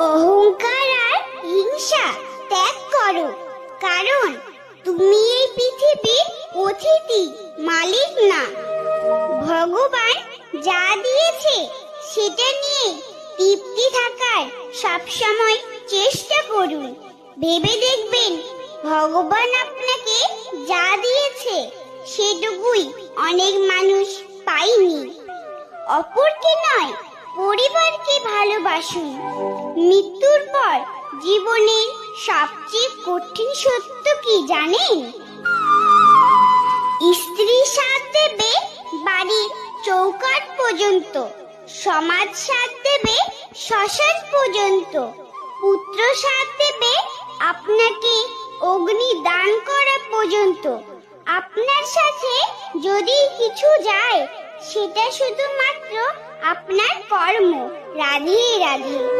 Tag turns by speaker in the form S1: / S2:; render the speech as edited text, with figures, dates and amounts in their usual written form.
S1: অহংকার আর হিংসা ত্যাগ করো, কারণ তুমি এই পৃথিবীর অতিথি, মালিক না। ভগবান যা দিয়েছে সেটা নিয়ে তৃপ্তি থাকার সবসময় চেষ্টা করুন। ভেবে দেখবেন ভগবান আপনাকে যা দিয়েছে সেটুকুই অনেক মানুষ পায়নি। অপরকে নয়, পরিবারকে ভালোবাসুন। মৃত্যুর পর জীবনের সবচেয়ে কঠিন সত্য কি জানেন? স্ত্রী সাথ দেবে বাড়ির চৌকাঠ পর্যন্ত, সমাজ সাথ দেবে শ্মশান পর্যন্ত, পুত্র সাথ দেবে আপনাকে অগ্নি দান করা পর্যন্ত। আপনার সাথে যদি কিছু যায় সেটা শুধুমাত্র আপনার কর্ম। রাধে রাধে।